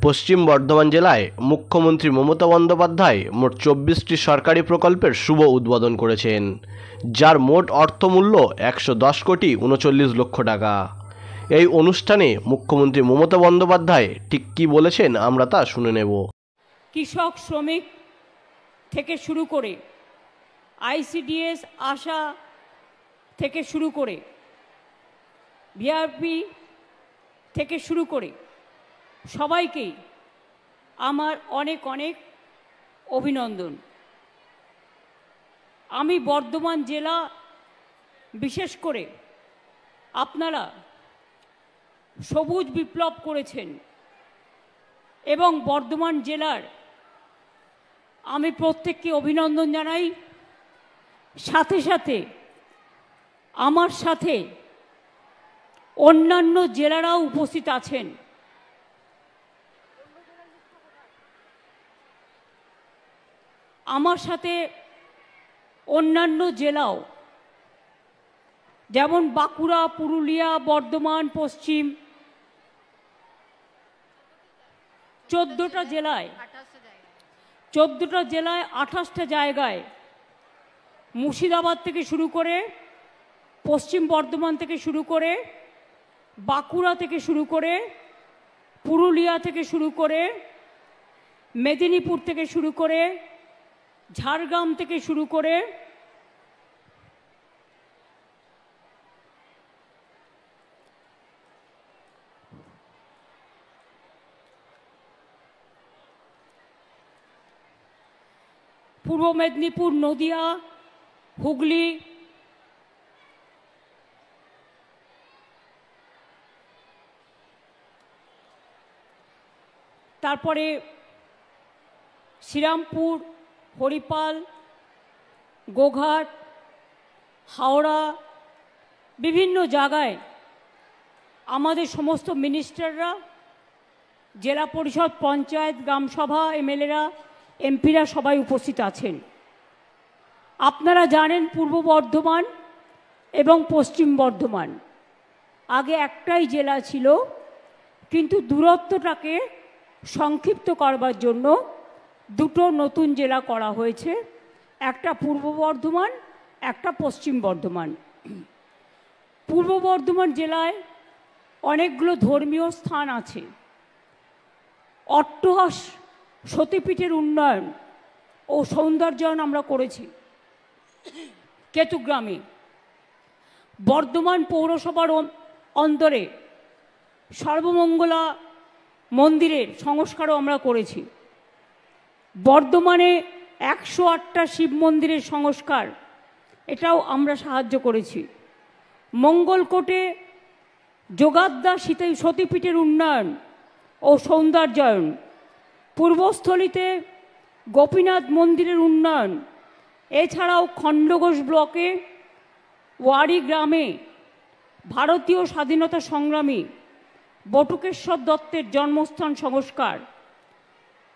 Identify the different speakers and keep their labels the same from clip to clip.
Speaker 1: পশ্চিম বর্ধমান জেলায় মুখ্যমন্ত্রী মমতা বন্দ্যোপাধ্যায় মোট 24টি সরকারি প্রকল্পের শুভ উদ্বোধন করেছেন, যার মোট অর্থমূল্য 110,39,00,000 টাকা। এই অনুষ্ঠানে মুখ্যমন্ত্রী মমতা বন্দ্যোপাধ্যায় ঠিক কী বলেছেন আমরা তা শুনে নেব।
Speaker 2: কৃষক শ্রমিক থেকে শুরু করে আইসিডিএস আশা থেকে শুরু করে ভিআরপি থেকে শুরু করে সবাইকেই আমার অনেক অনেক অভিনন্দন। আমি বর্ধমান জেলা, বিশেষ করে আপনারা সবুজ বিপ্লব করেছেন এবং বর্ধমান জেলার আমি প্রত্যেককে অভিনন্দন জানাই। সাথে সাথে আমার সাথে অন্যান্য জেলারাও উপস্থিত আছেন। আমার সাথে অন্যান্য জেলাও, যেমন বাঁকুড়া, পুরুলিয়া, বর্ধমান পশ্চিম, 14টা জেলায় 28টা জায়গায়, মুর্শিদাবাদ থেকে শুরু করে, পশ্চিম বর্ধমান থেকে শুরু করে, বাঁকুড়া থেকে শুরু করে, পুরুলিয়া থেকে শুরু করে, মেদিনীপুর থেকে শুরু করে, ঝাড়গ্রাম থেকে শুরু করে পূর্ব মেদিনীপুর, নদিয়া, হুগলি, তারপরে শ্রীরামপুর, হরিপাল, গোঘাট, হাওড়া, বিভিন্ন জায়গায় আমাদের সমস্ত মিনিস্টাররা, জেলা পরিষদ, পঞ্চায়েত, গ্রামসভা, এমএলএরা, এমপিরা সবাই উপস্থিত আছেন। আপনারা জানেন পূর্ব বর্ধমান এবং পশ্চিম বর্ধমান আগে একটাই জেলা ছিল, কিন্তু দূরত্বটাকে সংক্ষিপ্ত করবার জন্য দুটো নতুন জেলা করা হয়েছে, একটা পূর্ব বর্ধমান, একটা পশ্চিম বর্ধমান। পূর্ব বর্ধমান জেলায় অনেকগুলো ধর্মীয় স্থান আছে। অট্টহাস সতীপীঠের উন্নয়ন ও সৌন্দর্যায়ন আমরা করেছি কেতুগ্রামে। বর্ধমান পৌরসভার অন্দরে সর্বমঙ্গলা মন্দিরের সংস্কারও আমরা করেছি। বর্ধমানে 108টা শিব মন্দিরের সংস্কার, এটাও আমরা সাহায্য করেছি। মঙ্গলকোটে যোগাদ্দা সতীপীঠের উন্নয়ন ও সৌন্দর্যায়ন, পূর্বস্থলীতে গোপীনাথ মন্দিরের উন্নয়ন, এছাড়াও খণ্ডঘোষ ব্লকে ওয়ারি গ্রামে ভারতীয় স্বাধীনতা সংগ্রামী বটুকেশ্বর দত্তের জন্মস্থান সংস্কার,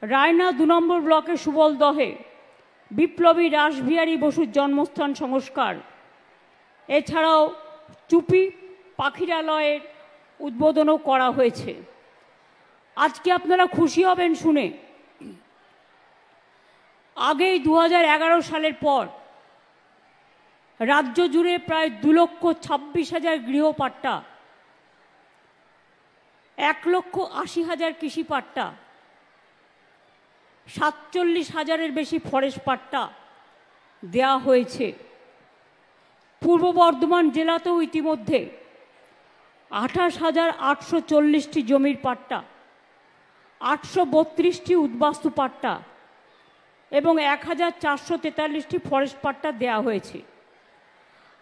Speaker 2: রায়না 2 নম্বর ব্লকে সুবলদহে বিপ্লবী রাসবিহারী বসুর জন্মস্থান সংস্কার, এছাড়াও চুপি পাখিরালয়ের উদ্বোধনও করা হয়েছে। আজকে আপনারা খুশি হবেন শুনে, আগেই 2011 সালের পর রাজ্য জুড়ে প্রায় 2,26,000 গৃহপাট্টা, 1,80,000 কৃষি পাট্টা, 47,000-এর বেশি ফরেস্ট পাট্টা দেয়া হয়েছে। পূর্ব বর্ধমান জেলাতেও ইতিমধ্যে 28,840টি জমির পাট্টা, 832টি উদ্বাস্তু পাট্টা এবং 1,443টি ফরেস্ট পাট্টা দেয়া হয়েছে।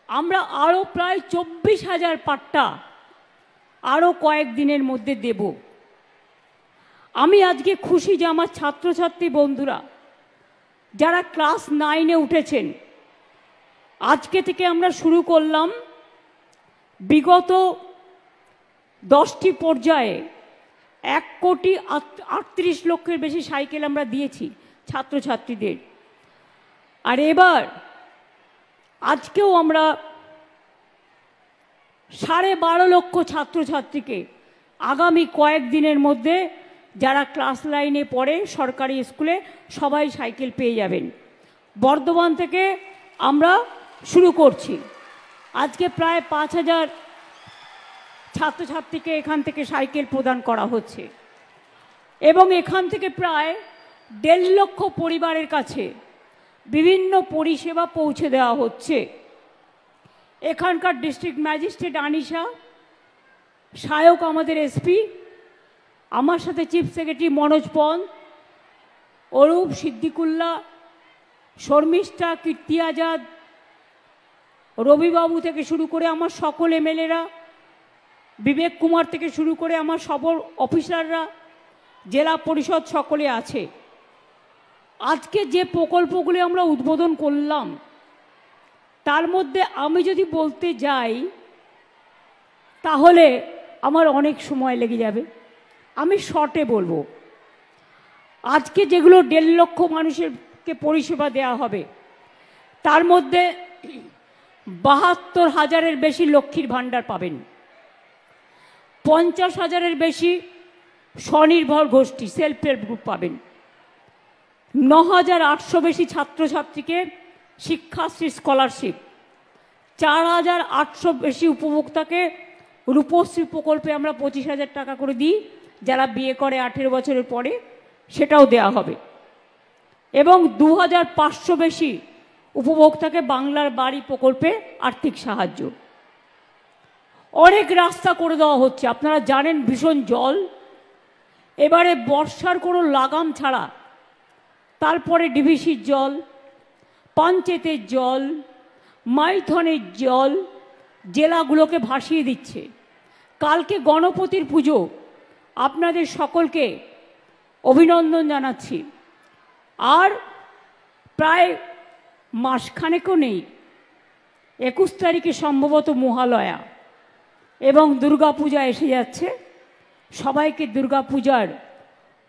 Speaker 2: আমরা আরও প্রায় 24,000 পাট্টা আরও কয়েকদিনের মধ্যে দেব। আমি আজকে খুশি যে আমার ছাত্রছাত্রী বন্ধুরা যারা ক্লাস 9-এ উঠেছেন, আজকে থেকে আমরা শুরু করলাম বিগত 10টি পর্যায়ে 1,38,00,000 বেশি সাইকেল আমরা দিয়েছি ছাত্রছাত্রীদের। আর এবার আজকেও আমরা 12.5 লক্ষ ছাত্রছাত্রীকে আগামী কয়েকদিনের মধ্যে যারা ক্লাস লাইনে পড়ে সরকারি স্কুলে সবাই সাইকেল পেয়ে যাবেন। বর্ধমান থেকে আমরা শুরু করছি। আজকে প্রায় 5,000 ছাত্রছাত্রীকে এখান থেকে সাইকেল প্রদান করা হচ্ছে এবং এখান থেকে প্রায় 1.5 লক্ষ পরিবারের কাছে বিভিন্ন পরিষেবা পৌঁছে দেওয়া হচ্ছে। এখানকার ডিস্ট্রিক্ট ম্যাজিস্ট্রেট আনিশা, সহায়ক আমাদের এসপি, আমার সাথে চিফ সেক্রেটারি মনোজ পন, অরূপ, সিদ্দিকুল্লাহ, শর্মিষ্ঠা, কীর্তি আজাদ, রবিবাবু থেকে শুরু করে আমার সকল এমএলএরা, বিবেক কুমার থেকে শুরু করে আমার সকল অফিসাররা, জেলা পরিষদ সকলে আছে। আজকে যে প্রকল্পগুলি আমরা উদ্বোধন করলাম তার মধ্যে আমি যদি বলতে যাই তাহলে আমার অনেক সময় লেগে যাবে। আমি শর্টে বলবো। আজকে যেগুলো 1.5 লক্ষ মানুষকে পরিষেবা দেওয়া হবে তার মধ্যে 72,000-এর বেশি লক্ষ্মীর ভাণ্ডার পাবেন, 50,000-এর বেশি স্বনির্ভর গোষ্ঠী সেলফ হেল্প গ্রুপ পাবেন, 9,800 বেশি ছাত্রছাত্রীকে শিক্ষাশ্রী স্কলারশিপ, 4,800 বেশি উপভোক্তাকে রূপশ্রী প্রকল্পে আমরা 25,000 টাকা করে দিই, যারা বিয়ে করে 18 বছরের পরে সেটাও দেয়া হবে, এবং 2,500 বেশি উপভোক্তাকে বাংলার বাড়ি প্রকল্পে আর্থিক সাহায্য। অনেক রাস্তা করে দেওয়া হচ্ছে। আপনারা জানেন ভীষণ জল, এবারে বর্ষার কোনো লাগাম ছাড়া তারপরে ডিভিসির জল, পঞ্চায়েতের জল, মাইথনের জল জেলাগুলোকে ভাসিয়ে দিচ্ছে। কালকে গণপতির পুজো, আপনাদের সকলকে অভিনন্দন জানাচ্ছি। আর প্রায় মাসখানেকও নেই, 21 তারিখে সম্ভবত মহালয়া এবং দুর্গাপূজা এসে যাচ্ছে। সবাইকে দুর্গাপূজার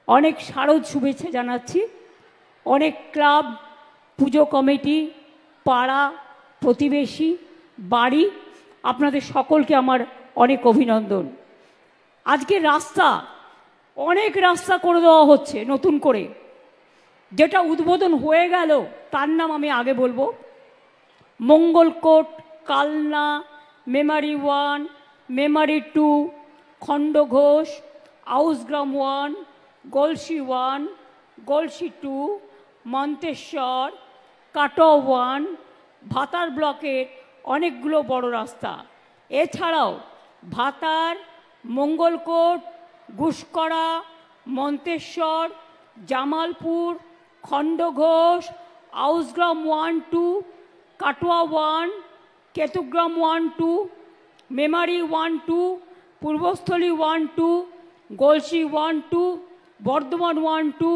Speaker 2: অনেক শারদ শুভেচ্ছা জানাচ্ছি। অনেক ক্লাব, পুজো কমিটি, পাড়া, প্রতিবেশী, বাড়ি, আপনাদের সকলকে আমার অনেক অভিনন্দন। আজকে রাস্তা, অনেক রাস্তা করে দেওয়া হচ্ছে নতুন করে। যেটা উদ্বোধন হয়ে গেল তার নাম আমি আগে বলবো। মঙ্গলকোট, কালনা, মেমারি 1, মেমারি 2, খণ্ডঘোষ, আউসগ্রাম 1, গলসি 1, গলসি 2, মন্তেশ্বর, কাটোয়া 1, ভাতার ব্লকের অনেকগুলো বড় রাস্তা। এছাড়াও ভাতার, মঙ্গলকোট, ঘুষকরা, মন্তেশ্বর, জামালপুর, খণ্ডঘোষ, আউসগ্রাম 1, 2, কাটোয়া 1, কেতুগ্রাম 1, 2, মেমারি 1, 2, পূর্বস্থলী 1, 2, গলসি 1, 2, বর্ধমান 1, 2,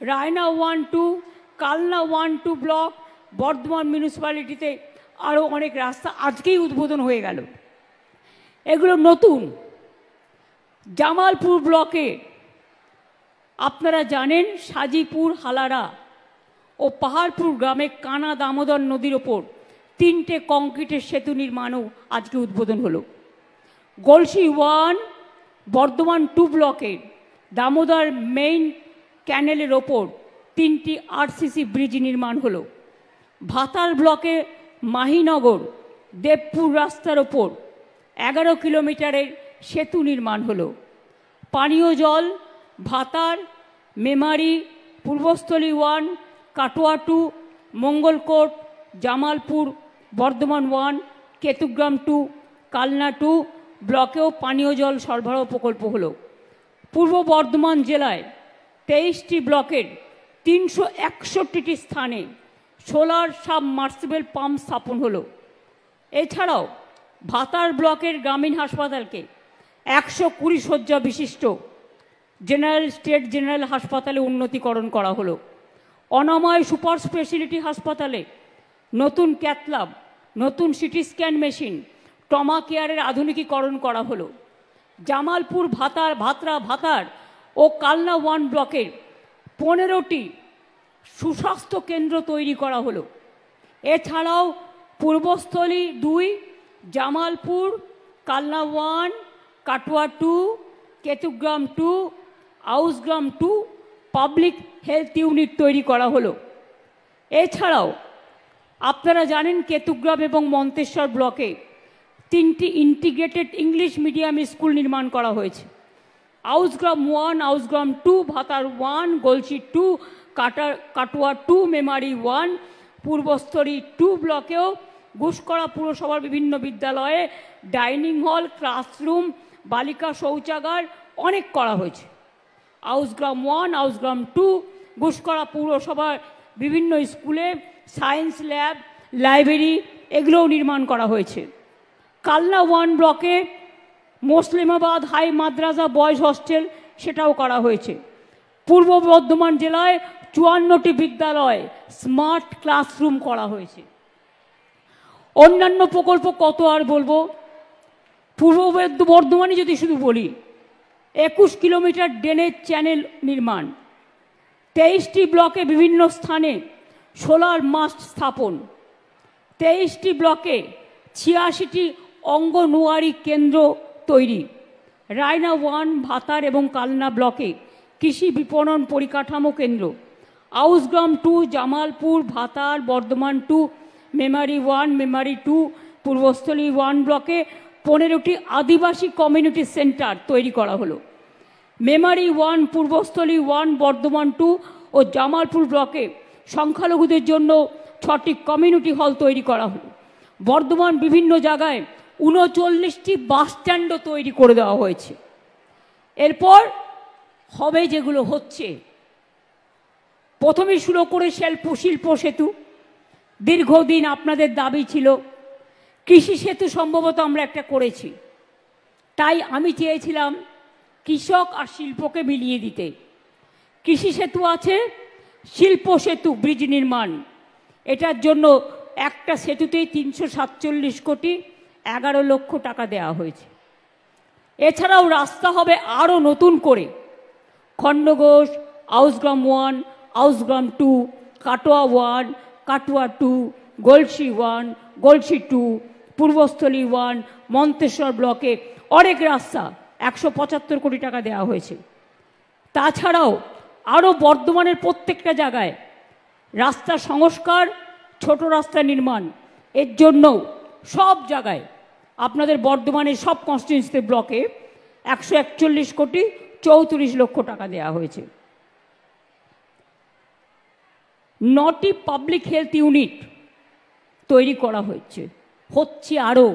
Speaker 2: রায়না 1, 2, কালনা 1, 2 ব্লক, বর্ধমান মিউনিসিপ্যালিটিতে আরও অনেক রাস্তা আজকেই উদ্বোধন হয়ে গেল। এগুলো নতুন। জামালপুর ব্লকে আপনারা জানেন সাজিপুর, হালারা ও পাহাড়পুর গ্রামে কানা দামোদর নদীর ওপর 3টে কংক্রিটের সেতু নির্মাণও আজকে উদ্বোধন হলো। গলসি 1, বর্ধমান 2 ব্লকের দামোদর মেইন ক্যানেলের ওপর 3টি আরসিসি ব্রিজ নির্মাণ হলো। ভাতার ব্লকে মাহিনগর দেবপুর রাস্তার ওপর 11 কিলোমিটারের সেতু নির্মাণ হলো। পানীয় জল ভাতার, মেমারি, পূর্বস্থলী 1, কাটোয়া 2, মঙ্গলকোট, জামালপুর, বর্ধমান 1, কেতুগ্রাম 2, কালনা 2 ব্লকেও পানীয় জল সরবরাহ প্রকল্প হলো। পূর্ব বর্ধমান জেলায় 23টি ব্লকের 361টি স্থানে সোলার সাবমার্সিবল পাম্প স্থাপন হলো। এছাড়াও ভাতার ব্লকের গ্রামীণ হাসপাতালকে 120 শয্যা বিশিষ্ট স্টেট জেনারেল হাসপাতালে উন্নতিকরণ করা হলো। অনাময় সুপার স্পেশালিটি হাসপাতালে নতুন ক্যাথল্যাব, নতুন সিটি স্ক্যান মেশিন, ট্রমা কেয়ারের আধুনিকীকরণ করা হলো। জামালপুর, ভাতার ও কালনা 1 ব্লকের 15টি সুস্বাস্থ্য কেন্দ্র তৈরি করা হলো। এছাড়াও Purbasthali 2, Jamalpur, Kalna 1, Katwa 2, Ketugram 2, Ausgram 2 public health unit তৈরি করা হলো। এছাড়াও আপনারা জানেন কেতুগ্রাম এবং মন্তেশ্বর ব্লকে 3টি ইন্টিগ্রেটেড ইংলিশ মিডিয়াম স্কুল নির্মাণ করা হয়েছে। আউসগ্রাম 1, আউসগ্রাম 2, ভাতার 1, গলসি 2, কাটোয়া 2, মেমারি 1, পূর্বস্থলী 2 ব্লকেও ঘুষকরা পুরসভার বিভিন্ন বিদ্যালয়ে ডাইনিং হল, ক্লাসরুম, বালিকা শৌচাগার অনেক করা হয়েছে। আউসগ্রাম 1, আউসগ্রাম 2, ঘুষকরা পুরসভার বিভিন্ন স্কুলে সায়েন্স ল্যাব, লাইব্রেরি এগুলোও নির্মাণ করা হয়েছে। কালনা 1 ব্লকে মুসলিমাবাদ হাই মাদ্রাসা বয়েজ হস্টেল সেটাও করা হয়েছে। পূর্ব বর্ধমান জেলায় 54টি বিদ্যালয় স্মার্ট ক্লাসরুম করা হয়েছে। অন্যান্য প্রকল্প কত আর বলবো। পূর্ব বর্ধমানে যদি শুধু বলি 21 কিলোমিটার ড্রেনেজ চ্যানেল নির্মাণ, 23টি ব্লকে বিভিন্ন স্থানে সোলার মাস্ট স্থাপন, 23টি ব্লকে 86টি অঙ্গনওয়াড়ি কেন্দ্র তৈরি, রায়না 1, ভাতার এবং কালনা ব্লকে কৃষি বিপণন পরিকাঠামো কেন্দ্র, আউসগ্রাম 2, জামালপুর, ভাতার, বর্ধমান 2, মেমারি 1, মেমারি 2, পূর্বস্থলী 1 ব্লকে 15টি আদিবাসী কমিউনিটি সেন্টার তৈরি করা হলো। মেমারি 1, পূর্বস্থলী 1, বর্ধমান 2 ও জামালপুর ব্লকে সংখ্যালঘুদের জন্য 6টি কমিউনিটি হল তৈরি করা হলো। বর্ধমান বিভিন্ন জায়গায় 39টি বাস স্ট্যান্ডও তৈরি করে দেওয়া হয়েছে। এরপর হবে যেগুলো হচ্ছে, প্রথমে শুরু করে শিল্প সেতু, দীর্ঘদিন আপনাদের দাবি ছিল। কৃষি সেতু সম্ভবত আমরা একটা করেছি, তাই আমি চেয়েছিলাম কৃষক আর শিল্পকে মিলিয়ে দিতে। কৃষি সেতু আছে, শিল্প সেতু ব্রিজ নির্মাণ, এটার জন্য একটা সেতুতেই 347 কোটি 11 লক্ষ টাকা দেওয়া হয়েছে। এছাড়াও রাস্তা হবে আরও নতুন করে, খণ্ডঘোষ, আউসগ্রাম 1, আউসগ্রাম 2, কাটোয়া 1, কাটোয়া 2, গলসি 1, গলসি 2, পূর্বস্থলী 1, মন্তেশ্বর ব্লকে অনেক রাস্তা 175 কোটি টাকা দেওয়া হয়েছে। তাছাড়াও আরও বর্ধমানের প্রত্যেকটা জায়গায় রাস্তা সংস্কার, ছোট রাস্তা নির্মাণ, এর জন্য সব জায়গায় আপনাদের বর্ধমানের সব কনস্টিটিউয়েন্সি ব্লকে 141 কোটি 34 লক্ষ টাকা দেওয়া হয়েছে। 9টি পাবলিক হেলথ ইউনিট তৈরি করা হচ্ছে আরও।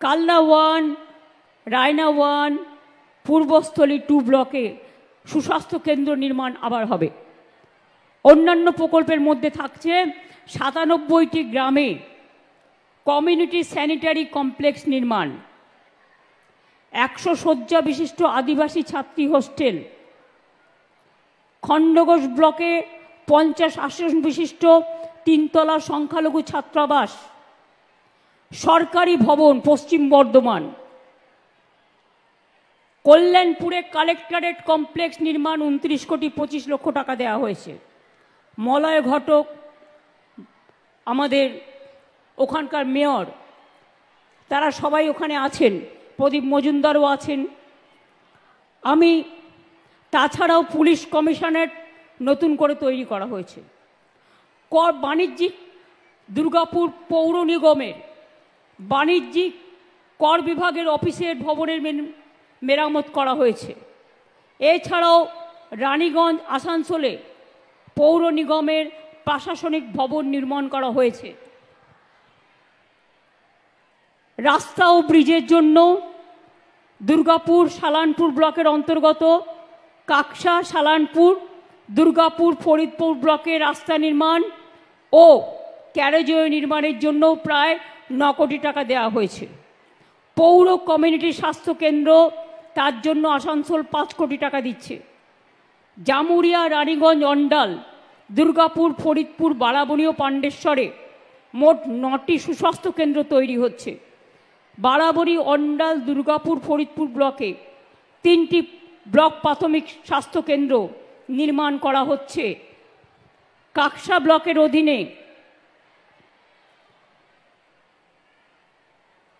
Speaker 2: কালনা 1, রায়না 1, পূর্বস্থলী 2 ব্লকে সুস্বাস্থ্য কেন্দ্র নির্মাণ আবার হবে। অন্যান্য প্রকল্পের মধ্যে থাকছে 97টি গ্রামে কমিউনিটি স্যানিটারি কমপ্লেক্স নির্মাণ, 100 শয্যা বিশিষ্ট আদিবাসী ছাত্রী হোস্টেল, খণ্ডঘোষ ব্লকে 50 আসন বিশিষ্ট 3তলা সংখ্যালঘু ছাত্রাবাস, সরকারি ভবন পশ্চিম বর্ধমান, কল্যাণপুরে কালেক্টরেট কমপ্লেক্স নির্মাণ 29 কোটি 25 লক্ষ টাকা দেওয়া হয়েছে। মলয় ঘটক আমাদের ওখানকার মেয়র, তারা সবাই ওখানে আছেন, প্রদীপ মজুমদারও আছেন। আমি তাছাড়াও পুলিশ কমিশনারেট নতুন করে তৈরি করা হয়েছে। বাণিজ্যিক দুর্গাপুর পৌর নিগমের বাণিজ্যিক কর বিভাগের অফিসের ভবনের মেরামত করা হয়েছে। এছাড়াও রানীগঞ্জ আসানসোলে পৌর নিগমের প্রশাসনিক ভবন নির্মাণ করা হয়েছে। রাস্তা ও ব্রিজের জন্য দুর্গাপুর সালানপুর ব্লকের অন্তর্গত কাকসা, সালানপুর, দুর্গাপুর, ফরিদপুর ব্লকে রাস্তা নির্মাণ ও ক্যারেজওয়ে নির্মাণের জন্য প্রায় 9 কোটি টাকা দেওয়া হয়েছে। পৌর কমিউনিটি স্বাস্থ্য কেন্দ্র, তার জন্য আসানসোল 5 কোটি টাকা দিচ্ছে। জামুরিয়া, রানীগঞ্জ, অন্ডাল, দুর্গাপুর, ফরিদপুর, বারাবণী ও পাণ্ডেশ্বরে মোট 9টি সুস্বাস্থ্য কেন্দ্র তৈরি হচ্ছে। বারাবণী, অন্ডাল, দুর্গাপুর, ফরিদপুর ব্লকে 3টি ব্লক প্রাথমিক স্বাস্থ্য কেন্দ্র নির্মাণ করা হচ্ছে। কাকসা ব্লকের অধীনে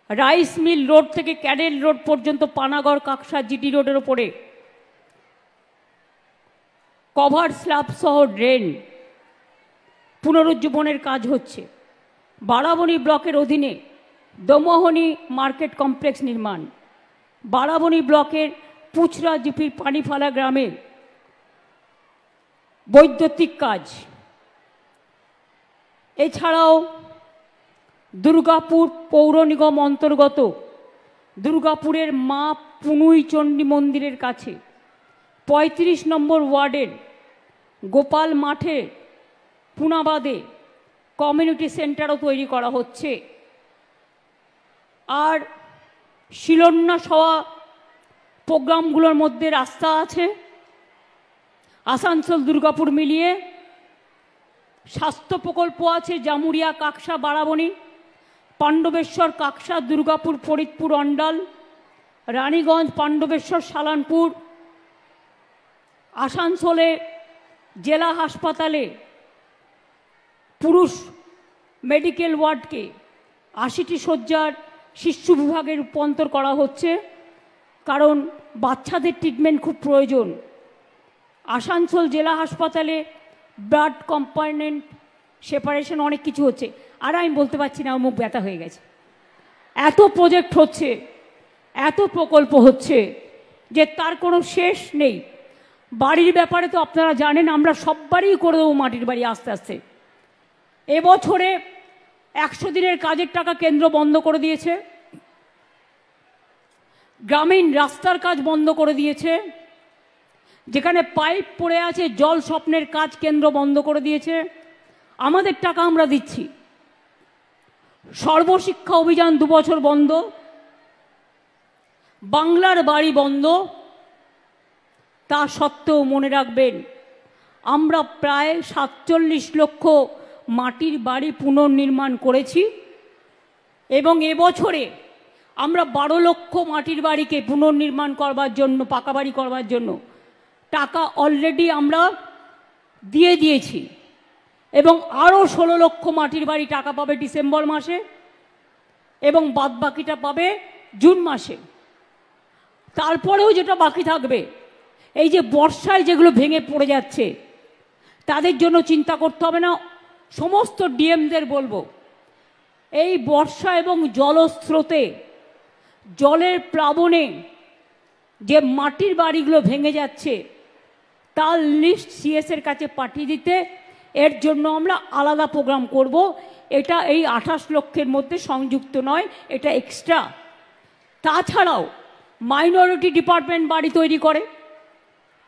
Speaker 2: রাইস মিল রোড থেকে ক্যাডেল রোড পর্যন্ত পানাগড় কাকসা জিটি রোডের ওপরে কভার স্ল্যাব সহ ড্রেন পুনরুজ্জীবনের কাজ হচ্ছে। বারাবণী ব্লকের অধীনে দমোহনী মার্কেট কমপ্লেক্স নির্মাণ, বারাবণী ব্লকের পুচরা জিপির পানিফালা গ্রামে বৈদ্যুতিক কাজ, এছাড়াও দুর্গাপুর পৌর নিগম অন্তর্গত দুর্গাপুরের মা পুনুই চণ্ডী মন্দিরের কাছে ৩৫ নম্বর ওয়ার্ডের গোপাল মাঠে পুনাবাদে কমিউনিটি সেন্টারও তৈরি করা হচ্ছে। আর শিলান্যাস হওয়া প্রোগ্রামগুলোর মধ্যে রাস্তা আছে, আসানসোল দুর্গাপুর মিলিয়ে স্বাস্থ্য প্রকল্প আছে, জামুরিয়া কাকসা বারাবণী, পাণ্ডবেশ্বর কাকসা দুর্গাপুর ফরিদপুর অন্ডাল, রানীগঞ্জ পাণ্ডবেশ্বর সালানপুর, আসানসোলে জেলা হাসপাতালে পুরুষ মেডিকেল ওয়ার্ডকে ৮০টি শয্যার শিশু বিভাগে রূপান্তর করা হচ্ছে, কারণ বাচ্চাদের ট্রিটমেন্ট খুব প্রয়োজন। আসানসোল জেলা হাসপাতালে ব্লাড কম্পোনেন্ট সেপারেশন অনেক কিছু হচ্ছে, আর আমি বলতে পারছি না, মুখ ব্যথা হয়ে গেছে। এত প্রজেক্ট হচ্ছে, এত প্রকল্প হচ্ছে যে তার কোনো শেষ নেই। বাড়ির ব্যাপারে তো আপনারা জানেন, আমরা সববারই করে দেবো মাটির বাড়ি আস্তে আস্তে। এবছরে ১০০ দিনের কাজের টাকা কেন্দ্র বন্ধ করে দিয়েছে, গ্রামীণ রাস্তার কাজ বন্ধ করে দিয়েছে, যেখানে পাইপ পড়ে আছে জল স্বপ্নের কাজ কেন্দ্র বন্ধ করে দিয়েছে, আমাদের টাকা আমরা দিচ্ছি। সর্বশিক্ষা অভিযান ২ বছর বন্ধ, বাংলার বাড়ি বন্ধ। তা সত্ত্বেও মনে রাখবেন, আমরা প্রায় ৪৭ লক্ষ মাটির বাড়ি পুনর্নির্মাণ করেছি এবং এবছরে আমরা ১২ লক্ষ মাটির বাড়িকে পুনর্নির্মাণ করবার জন্য, পাকা বাড়ি করবার জন্য টাকা অলরেডি আমরা দিয়ে দিয়েছি এবং আরও ১৬ লক্ষ মাটির বাড়ি টাকা পাবে ডিসেম্বর মাসে এবং বাদবাকিটা পাবে জুন মাসে। তারপরেও যেটা বাকি থাকবে, এই যে বর্ষায় যেগুলো ভেঙে পড়ে যাচ্ছে, তাদের জন্য চিন্তা করতে হবে না। সমস্ত ডিএমদের বলবো, এই বর্ষা এবং জলস্রোতে, জলের প্লাবনে যে মাটির বাড়িগুলো ভেঙে যাচ্ছে তার লিস্ট সিএসের কাছে পাঠিয়ে দিতে, এর জন্য আমরা আলাদা প্রোগ্রাম করব। এটা এই ২৮ লক্ষের মধ্যে সংযুক্ত নয়, এটা এক্সট্রা। তাছাড়াও মাইনরিটি ডিপার্টমেন্ট বাড়ি তৈরি করে,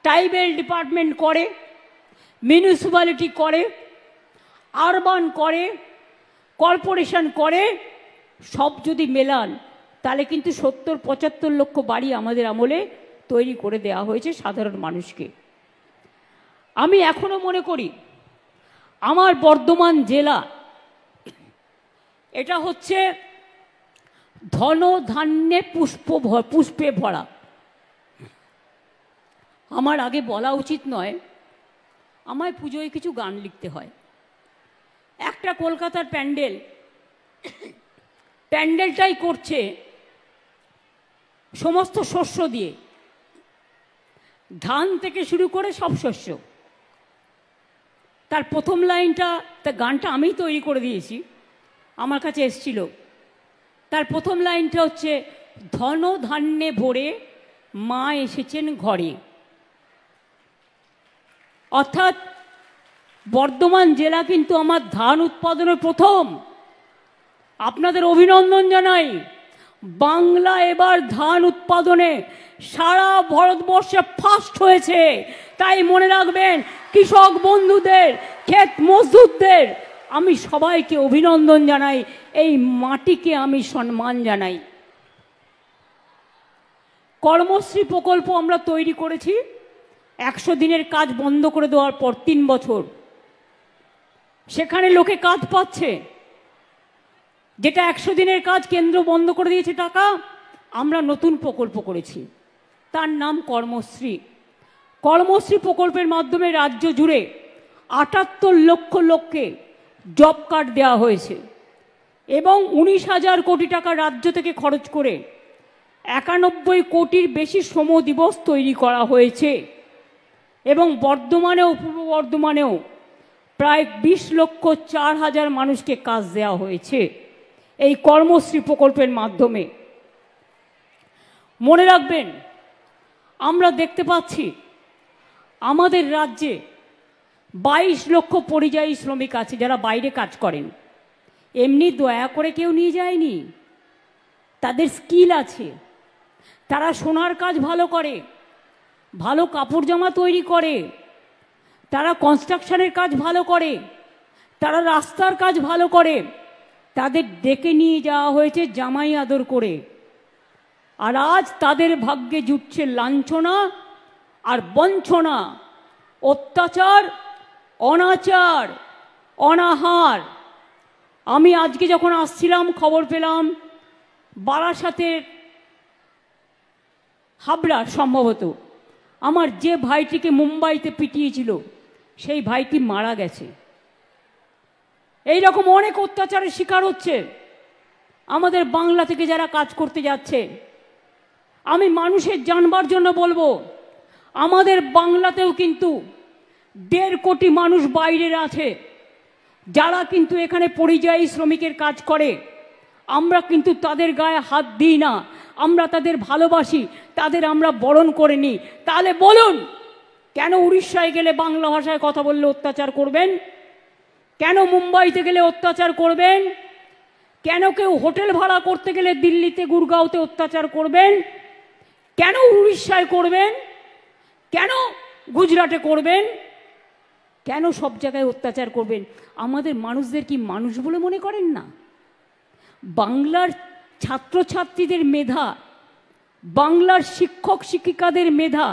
Speaker 2: ট্রাইবেল ডিপার্টমেন্ট করে, মিউনিসিপ্যালিটি করে, আরবান করে, কর্পোরেশন করে, সব যদি মেলান তাহলে কিন্তু ৭০-৭৫ লক্ষ বাড়ি আমাদের আমলে তৈরি করে দেওয়া হয়েছে সাধারণ মানুষকে। আমি এখনো মনে করি আমার বর্ধমান জেলা এটা হচ্ছে ধন ধান্যে পুষ্পে ভরা। আমার আগে বলা উচিত নয়, আমায় পুজোয় কিছু গান লিখতে হয়। একটা কলকাতার প্যান্ডেলটাই করছে সমস্ত শস্য দিয়ে, ধান থেকে শুরু করে সব শস্য। তার প্রথম লাইনটা, তার গানটা আমি তৈরি করে দিয়েছি, আমার কাছে এসেছিল। তার প্রথম লাইনটা হচ্ছে, ধন ধান্যে ভরে মা এসেছেন ঘরে। অর্থাৎ বর্ধমান জেলা কিন্তু আমার ধান উৎপাদনের প্রথম। আপনাদের অভিনন্দন জানাই, বাংলা এবার ধান উৎপাদনে সারা ভারতবর্ষে ফার্স্ট হয়েছে। তাই মনে রাখবেন, কৃষক বন্ধুদের, ক্ষেত মজদুরদের আমি সবাইকে অভিনন্দন জানাই, এই মাটিকে আমি সম্মান জানাই। কর্মশ্রী প্রকল্প আমরা তৈরি করেছি ১০০ দিনের কাজ বন্ধ করে দেওয়ার পর ৩ বছর। সেখানে লোকে কাজ পাচ্ছে। যেটা ১০০ দিনের কাজ কেন্দ্র বন্ধ করে দিয়েছে টাকা, আমরা নতুন প্রকল্প করেছি, তার নাম কর্মশ্রী। কর্মশ্রী প্রকল্পের মাধ্যমে রাজ্য জুড়ে ৭৮ লক্ষ লোককে জব কার্ড দেওয়া হয়েছে এবং ১৯,০০০ কোটি টাকা রাজ্য থেকে খরচ করে ৯১ কোটির বেশি শ্রম দিবস তৈরি করা হয়েছে। এবং বর্ধমানেও, পূর্ব বর্ধমানেও প্রায় 20,04,000 মানুষকে কাজ দেওয়া হয়েছে এই কর্মশ্রী প্রকল্পের মাধ্যমে। মনে রাখবেন, আমরা দেখতে পাচ্ছি আমাদের রাজ্যে 22 লক্ষ পরিযায়ী শ্রমিক আছে যারা বাইরে কাজ করেন। এমনি দয়া করে কেউ নিয়ে যায়নি, তাদের স্কিল আছে, তারা সোনার কাজ ভালো করে, ভালো কাপড় জামা তৈরি করে, তারা কনস্ট্রাকশনের কাজ ভালো করে, তারা রাস্তার কাজ ভালো করে, তাদের ডেকে নিয়ে যাওয়া হয়েছে জামাই আদর করে। আর আজ তাদের ভাগ্যে জুটছে লাঞ্ছনা আর বঞ্চনা, অত্যাচার, অনাচার, অনাহার। আমি আজকে যখন আসছিলাম খবর পেলাম বারাসাতের হাবড়া সম্ভবত আমার যে ভাইটিকে মুম্বাইতে পিটিয়েছিল সেই ভাইটি মারা গেছে। এই রকম অনেক অত্যাচারের শিকার হচ্ছে আমাদের বাংলা থেকে যারা কাজ করতে যাচ্ছে। আমি মানুষের জানবার জন্য বলবো, আমাদের বাংলাতেও কিন্তু 1.5 কোটি মানুষ বাইরের আছে যারা কিন্তু এখানে পরিযায়ী শ্রমিকের কাজ করে। আমরা কিন্তু তাদের গায়ে হাত দিই না, আমরা তাদের ভালোবাসি, তাদের আমরা বরণ করে নিই। তাহলে বলুন, কেন উড়িষ্যায় গেলে বাংলা ভাষায় কথা বললে অত্যাচার করবেন? কেন মুম্বাইতে গেলে অত্যাচার করবেন? কেন কেউ হোটেল ভাড়া করতে গেলে দিল্লিতে, গুরগাঁওতে অত্যাচার করবেন? কেন উড়িষ্যায় করবেন? কেন গুজরাটে করবেন? কেন সব জায়গায় অত্যাচার করবেন? আমাদের মানুষদের কি মানুষ বলে মনে করেন না? বাংলার ছাত্রছাত্রীদের মেধা, বাংলার শিক্ষক শিক্ষিকাদের মেধা,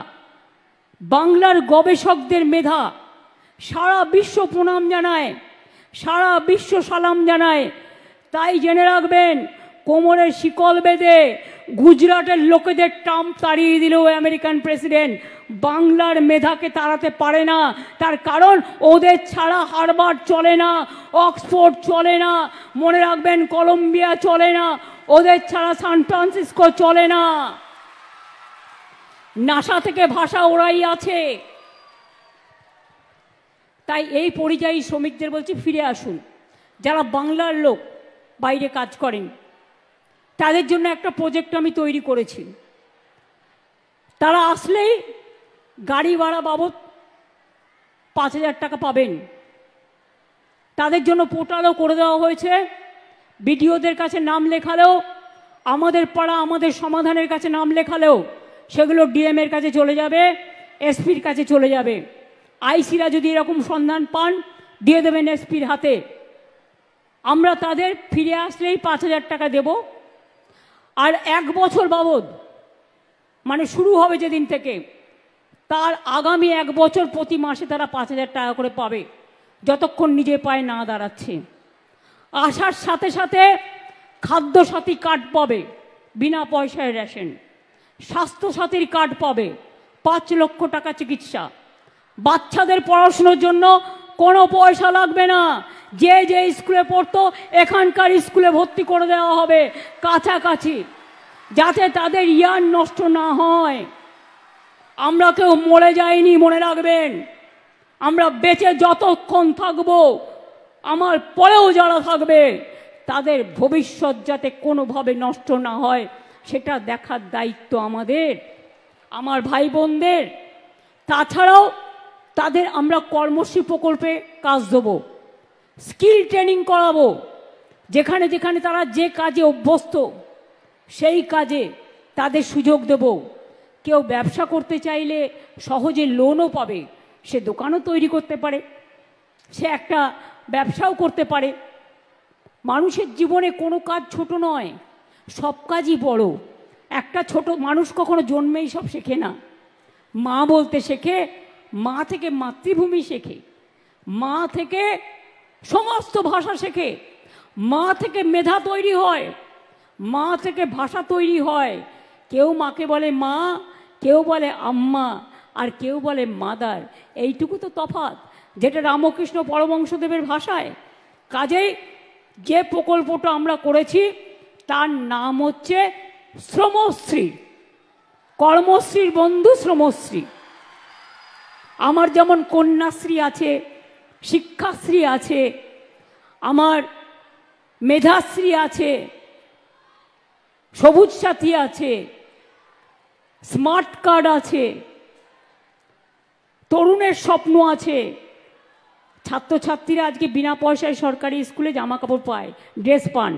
Speaker 2: বাংলার গবেষকদের মেধা সারা বিশ্ব প্রণাম জানায়, সারা বিশ্ব সালাম জানায়। তাই জেনে রাখবেন, কোমরের শিকল বেঁধে গুজরাটের লোকেদের ট্রাম্প তাড়িয়ে দিলেও আমেরিকান প্রেসিডেন্ট বাংলার মেধাকে তাড়াতে পারে না। তার কারণ ওদের ছাড়া হার্ভার্ড চলে না, অক্সফোর্ড চলে না, মনে রাখবেন কলম্বিয়া চলে না, ওদের ছাড়া সান ফ্রান্সিসকো চলে না। নাসা থেকে ভাষা ওরাই আছে। তাই এই পরিযায়ী শ্রমিকদের বলছি, ফিরে আসুন। যারা বাংলার লোক বাইরে কাজ করেন তাদের জন্য একটা প্রজেক্ট আমি তৈরি করেছি। তারা আসলেই গাড়ি ভাড়া বাবদ 5,000 টাকা পাবেন। তাদের জন্য পোর্টালও করে দেওয়া হয়েছে। বিডিওদের কাছে নাম লেখালেও, আমাদের পাড়া আমাদের সমাধানের কাছে নাম লেখালেও সেগুলো ডিএম এর কাছে চলে যাবে, এসপির কাছে চলে যাবে। আইসিরা যদি এরকম সন্ধান পান দিয়ে দেবেন এসপির হাতে। আমরা তাদের ফিরে আসলেই 5,000 টাকা দেব। আর 1 বছর বাবদ, মানে শুরু হবে যেদিন থেকে, তার আগামী 1 বছর প্রতি মাসে তারা 5,000 টাকা করে পাবে, যতক্ষণ নিজে পায়ে না দাঁড়াচ্ছে। আসার সাথে সাথে খাদ্যসাথী কার্ড পাবে, বিনা পয়সায় রেশন। স্বাস্থ্যসাথীর কার্ড পাবে, 5 লক্ষ টাকা চিকিৎসা। বাচ্চাদের পড়াশোনার জন্য কোনো পয়সা লাগবে না। যে যে স্কুলে পড়তো এখানকার স্কুলে ভর্তি করে দেওয়া হবে কাছাকাছি, যাতে তাদের ইয়ার নষ্ট না হয়। আমরা কেউ মরে যাইনি, মনে রাখবেন। আমরা বেঁচে যতক্ষণ থাকবো, আমার পরেও যারা থাকবে, তাদের ভবিষ্যৎ যাতে কোনোভাবে নষ্ট না হয় সেটা দেখার দায়িত্ব আমাদের, আমার ভাই বোনদের। তাছাড়াও তাদের আমরা কর্মশ্রী প্রকল্পে কাজ দেবো, স্কিল ট্রেনিং করাবো। যেখানে যেখানে তারা যে কাজে অভ্যস্ত সেই কাজে তাদের সুযোগ দেব। কেউ ব্যবসা করতে চাইলে সহজে লোনও পাবে, সে দোকানও তৈরি করতে পারে, সে একটা ব্যবসাও করতে পারে। মানুষের জীবনে কোনো কাজ ছোট নয়, সব কাজই বড়। একটা ছোট মানুষ কখনো জন্মেই সব শেখে না। মা বলতে শেখে, মা থেকে মাতৃভূমি শেখে, মা থেকে সমস্ত ভাষা শেখে, মা থেকে মেধা তৈরি হয়, মা থেকে ভাষা তৈরি হয়। কেউ মাকে বলে মা, কেউ বলে আম্মা, আর কেউ বলে মাদার। এইটুকু তো তফাৎ, যেটা রামকৃষ্ণ পরমহংসদেবের ভাষায়। কাজেই যে প্রকল্পটা আমরা করেছি তার নাম হচ্ছে শ্রমশ্রী, কর্মশ্রীর বন্ধু শ্রমশ্রী। আমার যেমন কন্যাশ্রী আছে, শিক্ষাশ্রী আছে, আমার মেধাশ্রী আছে, সবুজ সাথী আছে, স্মার্ট কার্ড আছে, তরুণের স্বপ্ন আছে। ছাত্রছাত্রীরা আজকে বিনা পয়সায় সরকারি স্কুলে জামা কাপড় পায়, ড্রেস পান।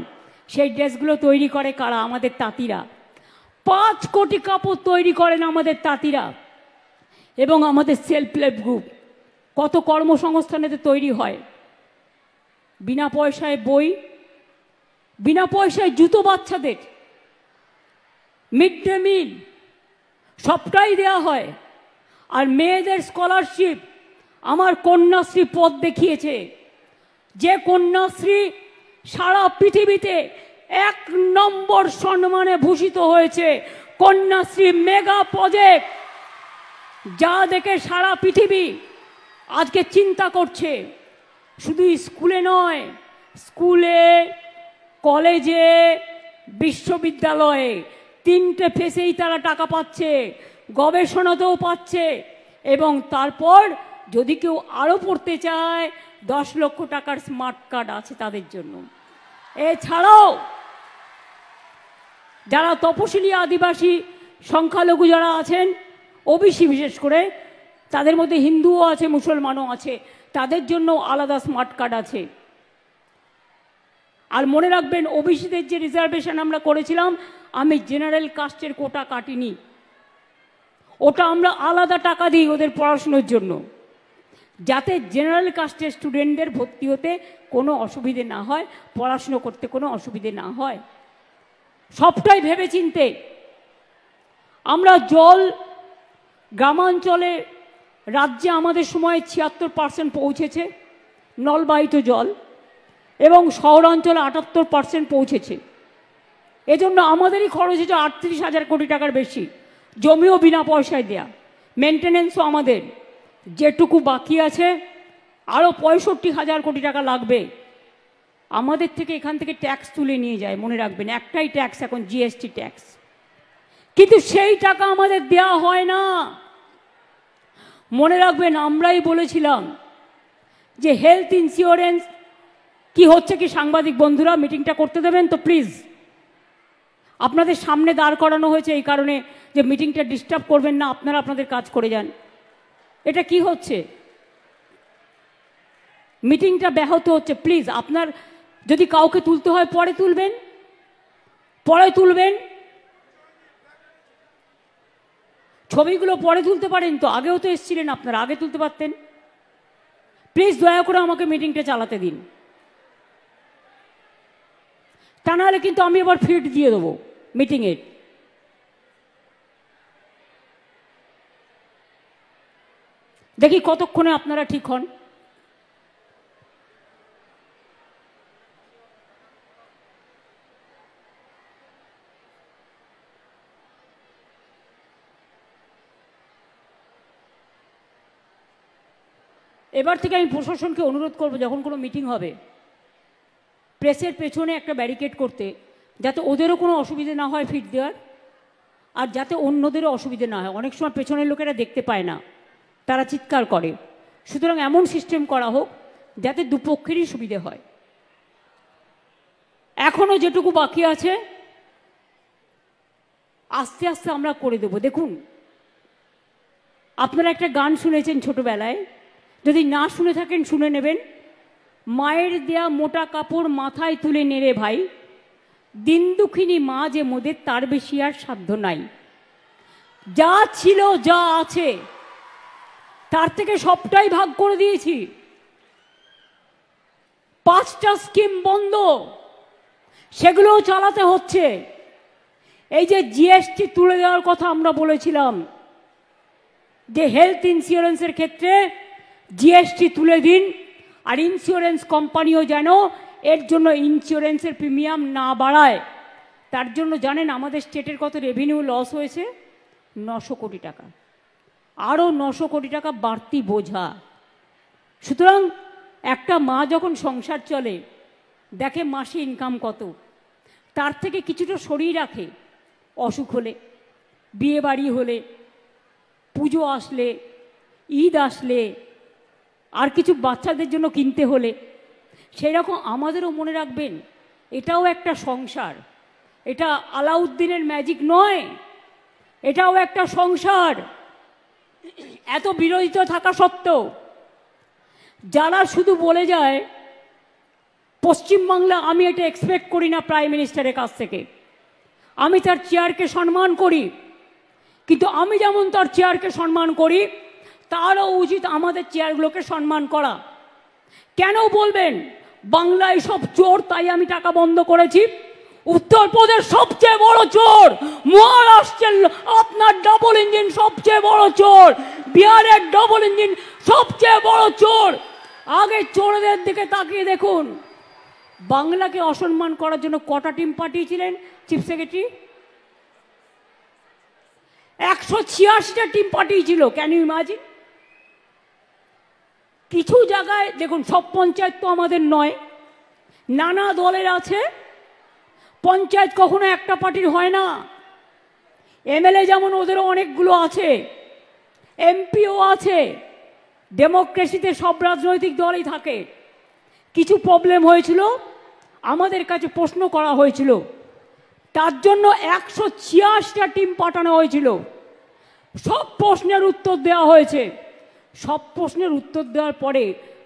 Speaker 2: সেই ড্রেসগুলো তৈরি করে কারা? আমাদের তাঁতিরা। 5 কোটি কাপড় তৈরি করেন আমাদের তাঁতিরা। এবং আমাদের সেলফ হেল্প গ্রুপ কত কর্মসংস্থানেতে তৈরি হয়। বিনা পয়সায় বই, বিনা পয়সায় জুতো বাচ্চাদের, মিড ডে মিল সবটাই দেওয়া হয়। আর মেয়েদের স্কলারশিপ, আমার কন্যাশ্রী পথ দেখিয়েছে। যে কন্যাশ্রী সারা পৃথিবীতে 1 নম্বর সম্মানে ভূষিত হয়েছে, কন্যাশ্রী মেগা প্রজেক্ট, যা দেখে সারা পৃথিবী আজকে চিন্তা করছে। শুধু স্কুলে নয়, স্কুলে, কলেজে, বিশ্ববিদ্যালয়ে 3টে ফেসেই তারা টাকা পাচ্ছে, গবেষণাতেও পাচ্ছে। এবং তারপর যদি কেউ আরও পড়তে চায়, 10 লক্ষ টাকার স্মার্ট কার্ড আছে তাদের জন্য। এছাড়াও যারা তপশিলি, আদিবাসী, সংখ্যালঘু যারা আছেন, ওবিসি বিশেষ করে, তাদের মধ্যে হিন্দুও আছে, মুসলমানও আছে, তাদের জন্য আলাদা স্মার্ট কার্ড আছে। আর মনে রাখবেন, ওবিসিদের যে রিজার্ভেশন আমরা করেছিলাম, আমি জেনারেল কাস্টের কোটা কাটিনি। ওটা আমরা আলাদা টাকা দিই ওদের পড়াশুনোর জন্য, যাতে জেনারেল কাস্টের স্টুডেন্টদের ভর্তি হতে কোনো অসুবিধে না হয়, পড়াশুনো করতে কোনো অসুবিধে না হয়। সবটাই ভেবে চিনতে। আমরা জল, গ্রামাঞ্চলে, রাজ্যে আমাদের সময়ে 76% পৌঁছেছে নলবাহিত জল, এবং শহরাঞ্চলে 78% পৌঁছেছে। এজন্য আমাদেরই খরচ হয়েছে 38,000 কোটি টাকার বেশি। জমিও বিনা পয়সায় দেয়া, মেনটেনেন্সও আমাদের। যেটুকু বাকি আছে আরও 65,000 কোটি টাকা লাগবে। আমাদের থেকে এখান থেকে ট্যাক্স তুলে নিয়ে যায়, মনে রাখবেন, একটাই ট্যাক্স এখন, জিএসটি ট্যাক্স। কিন্তু সেই টাকা আমাদের দেয়া হয় না। মনে রাখবেন, আমরাই বলেছিলাম যে হেলথ ইন্স্যুরেন্স কি হচ্ছে কি, সাংবাদিক বন্ধুরা মিটিংটা করতে দেবেন তো প্লিজ। আপনাদের সামনে দাঁড় করানো হয়েছে এই কারণে যে মিটিংটা ডিস্টার্ব করবেন না, আপনারা আপনাদের কাজ করে যান। এটা কি হচ্ছে? মিটিংটা ব্যাহত হচ্ছে। প্লিজ, আপনার যদি কাউকে তুলতে হয় পরে তুলবেন, পরে তুলবেন। ছবিগুলো পরে তুলতে পারেন তো, আগেও তো এসেছিলেন আপনারা, আগে তুলতে পারতেন। প্লিজ দয়া করে আমাকে মিটিংটা চালাতে দিন, তা নাহলে কিন্তু আমি এবার ফিড দিয়ে দেবো মিটিংয়ের। দেখি কতক্ষণে আপনারা ঠিক হন। এবার থেকে আমি প্রশাসনকে অনুরোধ করব, যখন কোনো মিটিং হবে প্রেসের পেছনে একটা ব্যারিকেড করতে, যাতে ওদেরও কোনো অসুবিধে না হয় ফিট দেওয়ার, আর যাতে অন্যদেরও অসুবিধে না হয়। অনেক সময় পেছনের লোকেরা দেখতে পায় না, তারা চিৎকার করে। সুতরাং এমন সিস্টেম করা হোক যাতে দুপক্ষেরই সুবিধে হয়। এখনো যেটুকু বাকি আছে আস্তে আস্তে আমরা করে দেব। দেখুন, আপনারা একটা গান শুনেছেন ছোটবেলায়, যদি না শুনে থাকেন শুনে নেবেন। মায়ের দেয়া মোটা কাপড় মাথায় তুলে নেড়ে ভাই, দিন দুঃখিনী মা যে মোদের তার বেশি আর সাধ্য নাই। যা ছিল, যা আছে, তার থেকে সবটাই ভাগ করে দিয়েছি। 5টা স্কিম বন্ধ, সেগুলোও চালাতে হচ্ছে। এই যে জিএসটি তুলে দেওয়ার কথা আমরা বলেছিলাম, যে হেলথ ইন্স্যুরেন্সের ক্ষেত্রে জিএসটি তুলে দিন, আর ইন্স্যুরেন্স কোম্পানিও যেন এর জন্য ইন্স্যুরেন্সের প্রিমিয়াম না বাড়ায়। তার জন্য জানেন আমাদের স্টেটের কত রেভিনিউ লস হয়েছে? 900 কোটি টাকা। আরও 900 কোটি টাকা বাড়তি বোঝা। সুতরাং একটা মা যখন সংসার চলে, দেখে মাসে ইনকাম কত, তার থেকে কিছুটা সরিয়ে রাখে। অসুখ হলে, বিয়ে বাড়ি হলে, পুজো আসলে, ঈদ আসলে, আর কিছু বাচ্চাদের জন্য কিনতে হলে, সেই রকম আমাদেরও মনে রাখবেন এটাও একটা সংসার। এটা আলাউদ্দিনের ম্যাজিক নয়, এটাও একটা সংসার। এত বিরোধিতা থাকা সত্ত্বেও যারা শুধু বলে যায় পশ্চিমবাংলা, আমি এটা এক্সপেক্ট করি না প্রাইম মিনিস্টারের কাছ থেকে। আমি তার চেয়ারকে সম্মান করি, কিন্তু আমি যেমন তার চেয়ারকে সম্মান করি, তারও উচিত আমাদের চেয়ারগুলোকে সম্মান করা। কেন বলবেন বাংলায় সব চোর তাই আমি টাকা বন্ধ করেছি? উত্তরপ্রদেশ সবচেয়ে বড় চোর, মহারাষ্ট্রের আপনার ডাবল ইঞ্জিন সবচেয়ে বড় চোর, বিহারের ডাবল ইঞ্জিন সবচেয়ে বড় চোর। আগে চোরদের দিকে তাকিয়ে দেখুন, বাংলাকে অসম্মান করার জন্য কটা টিম পাঠিয়েছিলেন চিফ সেক্রেটারি? 186টা টিম পাঠিয়েছিল। Can you imagine? কিছু জায়গায় দেখুন, সব পঞ্চায়েত তো আমাদের নয়, নানা দলের আছে। পঞ্চায়েত কখনো একটা পার্টির হয় না। এমএলএ যেমন ওদেরও অনেকগুলো আছে, এমপিও আছে। ডেমোক্রেসিতে সব রাজনৈতিক দলই থাকে। কিছু প্রবলেম হয়েছিল, আমাদের কাছে প্রশ্ন করা হয়েছিল, তার জন্য 186টা টিম পাঠানো হয়েছিল। সব প্রশ্নের উত্তর দেওয়া হয়েছে। সব প্রশ্নের উত্তর দেওয়ার পরে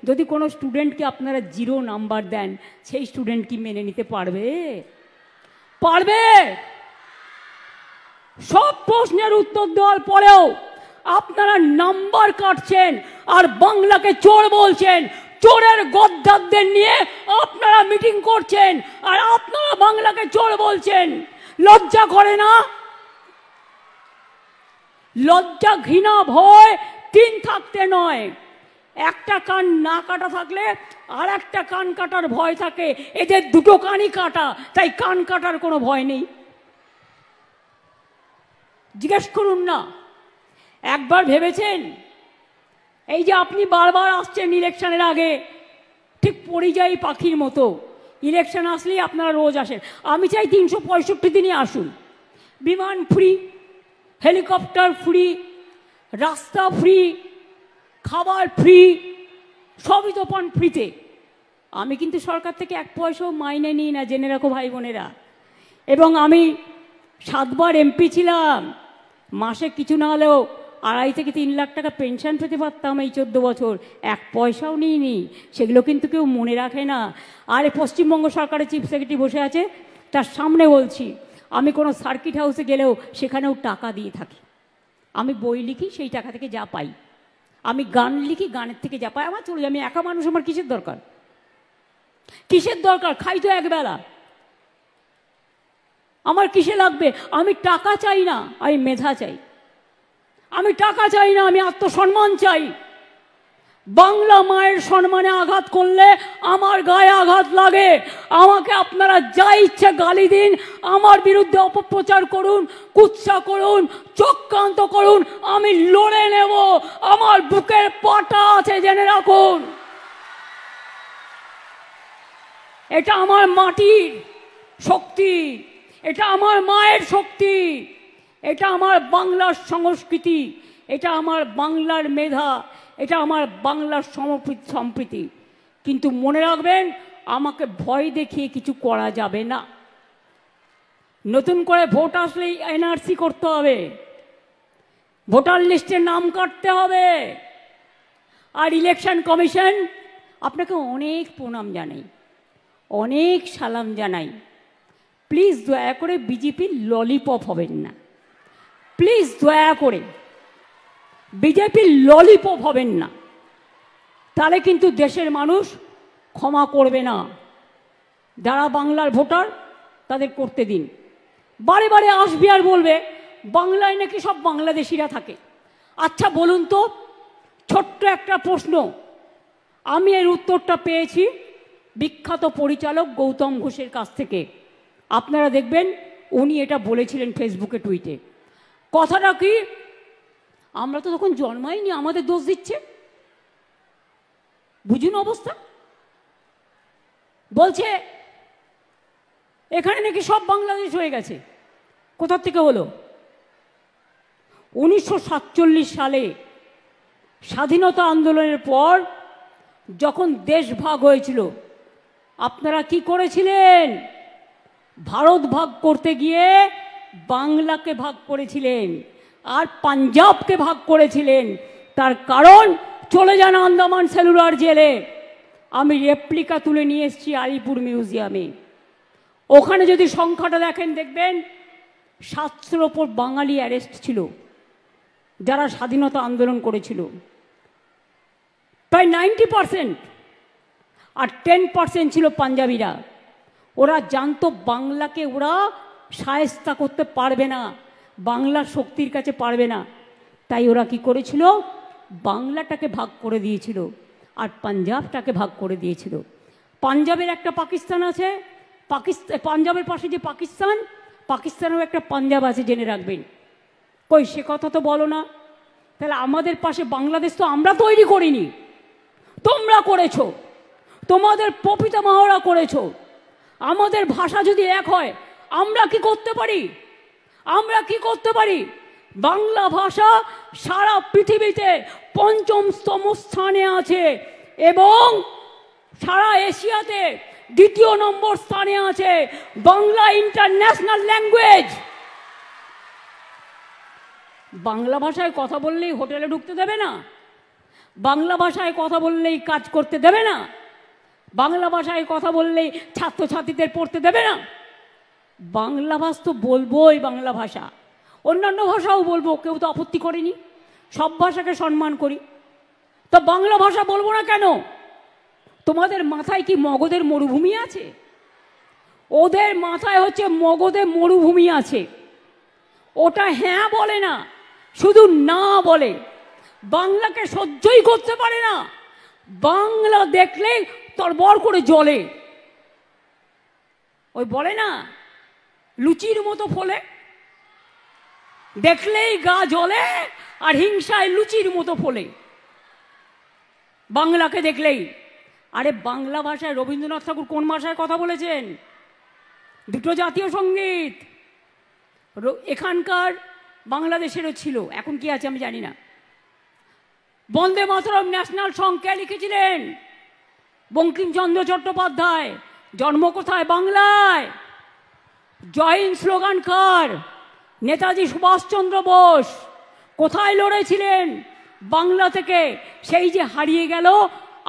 Speaker 2: যদি কোনো স্টুডেন্টকে আপনারা 0 নাম্বার দেন, সেই স্টুডেন্ট কি মেনে নিতে পারবে? পারবে? সব প্রশ্নের উত্তর দেওয়ার পরেও আপনারা নাম্বার কাটছেন আর বাংলাকে চোর বলছেন। চোরের গদ্দারদের নিয়ে আপনারা মিটিং করছেন আর আপনারা বাংলাকে চোর বলছেন। লজ্জা করে না? লজ্জা, ঘৃণা, ভয় 3 থাকতে নয়, একটা কান না কাটা থাকলে আর একটা কান কাটার ভয় থাকে। এদের দুটো কানই কাটা, তাই কান কাটার কোনো ভয় নেই। জিজ্ঞেস করুন না, একবার ভেবেছেন এই যে আপনি বারবার আসছেন ইলেকশনের আগে, ঠিক পরিযায়ী পাখির মতো ইলেকশন আসলেই আপনারা রোজ আসেন। আমি চাই 365 দিনই আসুন। বিমান ফ্রি, হেলিকপ্টার ফ্রি, রাস্তা ফ্রি, খাবার ফ্রি, সবই তো পান ফ্রিতে। আমি কিন্তু সরকার থেকে 1 পয়সাও মাইনে নিই না, জেনে রাখো ভাই বোনেরা। এবং আমি 7 বার এমপি ছিলাম। মাসে কিছু না হলেও 2.5 থেকে 3 লাখ টাকা পেনশন পেতে পারতাম এই 14 বছর। 1 পয়সাও নিইনি। সেগুলো কিন্তু কেউ মনে রাখে না। আর পশ্চিমবঙ্গ সরকারের চিফ সেক্রেটারি বসে আছে, তার সামনে বলছি, আমি কোনো সার্কিট হাউসে গেলেও সেখানেও টাকা দিয়ে থাকি। আমি বই লিখি, সেই টাকা থেকে যা পাই। আমি গান লিখি, গানের থেকে যা পাই আমার চলে যায়। আমি একা মানুষ, আমার কিসের দরকার? কিসের দরকার? খাই তো একবেলা, আমার কিসে লাগবে? আমি টাকা চাই না, আমি মেধা চাই। আমি টাকা চাই না, আমি আত্মসম্মান চাই। বাংলা মায়ের সম্মানে আঘাত করলে আমার গায়ে আঘাত লাগে। আমাকে আপনারা যা ইচ্ছে গালি দিন, আমার বিরুদ্ধে অপপ্রচার করুন, কুৎসা করুন, চক্রান্ত করুন, আমি লড়ে নেব। আমার বুকের পাটা আছে, জেনে রাখুন। এটা আমার মাটির শক্তি, এটা আমার মায়ের শক্তি, এটা আমার বাংলার সংস্কৃতি, এটা আমার বাংলার মেধা, এটা আমার বাংলার সম্প্রীতি। কিন্তু মনে রাখবেন, আমাকে ভয় দেখিয়ে কিছু করা যাবে না। নতুন করে ভোট আসলেই এনআরসি করতে হবে, ভোটার লিস্টে নাম কাটতে হবে। আর ইলেকশন কমিশন, আপনাকে অনেক প্রণাম জানাই, অনেক সালাম জানাই। প্লিজ দয়া করে বিজেপির ললিপপ হবেন না। প্লিজ দয়া করে বিজেপির ললিপপ হবেন না, তাহলে কিন্তু দেশের মানুষ ক্ষমা করবে না। যারা বাংলার ভোটার তাদের করতে দিন। বারে বারে আসবে আর বলবে বাংলায় নাকি সব বাংলাদেশিরা থাকে। আচ্ছা বলুন তো, ছোট্ট একটা প্রশ্ন, আমি এর উত্তরটা পেয়েছি বিখ্যাত পরিচালক গৌতম ঘোষের কাছ থেকে। আপনারা দেখবেন উনি এটা বলেছিলেন ফেসবুকে, টুইটে। কথাটা কি? আমরা তো তখন জন্মাইনি, আমাদের দোষ দিচ্ছে। বুঝুন অবস্থা। বলছে এখানে নাকি সব বাংলাদেশ হয়ে গেছে। কোথা থেকে হলো? 1947 সালে স্বাধীনতা আন্দোলনের পর যখন দেশ ভাগ হয়েছিল, আপনারা কি করেছিলেন? ভারত ভাগ করতে গিয়ে বাংলাকে ভাগ করেছিলেন আর পাঞ্জাবকে ভাগ করেছিলেন। তার কারণ, চলে যান আন্দামান সেলুলার জেলে, আমি রেপ্লিকা তুলে নিয়ে এসেছি আলিপুর মিউজিয়ামে। ওখানে যদি সংখ্যাটা দেখেন, দেখবেন 700-র ওপর বাঙালি অ্যারেস্ট ছিল যারা স্বাধীনতা আন্দোলন করেছিল, প্রায় 90%। আর 10% ছিল পাঞ্জাবিরা। ওরা জানতো বাংলাকে ওরা শায়েস্তা করতে পারবে না, বাংলার শক্তির কাছে পারবে না, তাই ওরা কি করেছিল? বাংলাটাকে ভাগ করে দিয়েছিল আর পাঞ্জাবটাকে ভাগ করে দিয়েছিল। পাঞ্জাবের একটা পাকিস্তান আছে, পাঞ্জাবের পাশে যে পাকিস্তান, পাকিস্তানেও একটা পাঞ্জাব আছে, জেনে রাখবেন। কই সে কথা তো বলো না। তাহলে আমাদের পাশে বাংলাদেশ তো আমরা তৈরি করিনি, তোমরা করেছো, তোমাদের পিতামহরা করেছো। আমাদের ভাষা যদি এক হয়, আমরা কি করতে পারি? আমরা কি করতে পারি? বাংলা ভাষা সারা পৃথিবীতে 5ম স্থানে আছে এবং সারা এশিয়াতে 2 নম্বর স্থানে আছে। Bangla international language. বাংলা ভাষায় কথা বললেই হোটেলে ঢুকতে দেবে না, বাংলা ভাষায় কথা বললেই কাজ করতে দেবে না, বাংলা ভাষায় কথা বললেই ছাত্রছাত্রীদের পড়তে দেবে না। বাংলা ভাষা তো বলবোই, বাংলা ভাষা, অন্যান্য ভাষাও বলবো, কেউ তো আপত্তি করেনি, সব ভাষাকে সম্মান করি। তো বাংলা ভাষা বলবো না কেন? তোমাদের মাথায় কি মগধের মরুভূমি আছে? ওদের মাথায় হচ্ছে মগধের মরুভূমি আছে। ওটা হ্যাঁ বলে না, শুধু না বলে। বাংলাকে সহ্যই করতে পারে না, বাংলা দেখলে তরবর করে জ্বলে। ওই বলে না, লুচির মতো ফলে, দেখলেই গা জ্বলে আর হিংসায় লুচির মতো ফলে বাংলাকে দেখলেই। আরে বাংলা ভাষায় রবীন্দ্রনাথ ঠাকুর কোন ভাষায় কথা বলেছেন? 2টো জাতীয় সঙ্গীত এখানকার বাংলাদেশেরও ছিল, এখন কি আছে আমি জানি না। বন্দে মাতরম ন্যাশনাল সং কে লিখেছিলেন? বঙ্কিমচন্দ্র চট্টোপাধ্যায়। জন্ম কোথায়? বাংলায়। জয় হিন্দ স্লোগান কার? নেতাজি সুভাষচন্দ্র বোস। কোথায় লড়েছিলেন? বাংলা থেকে। সেই যে হারিয়ে গেল,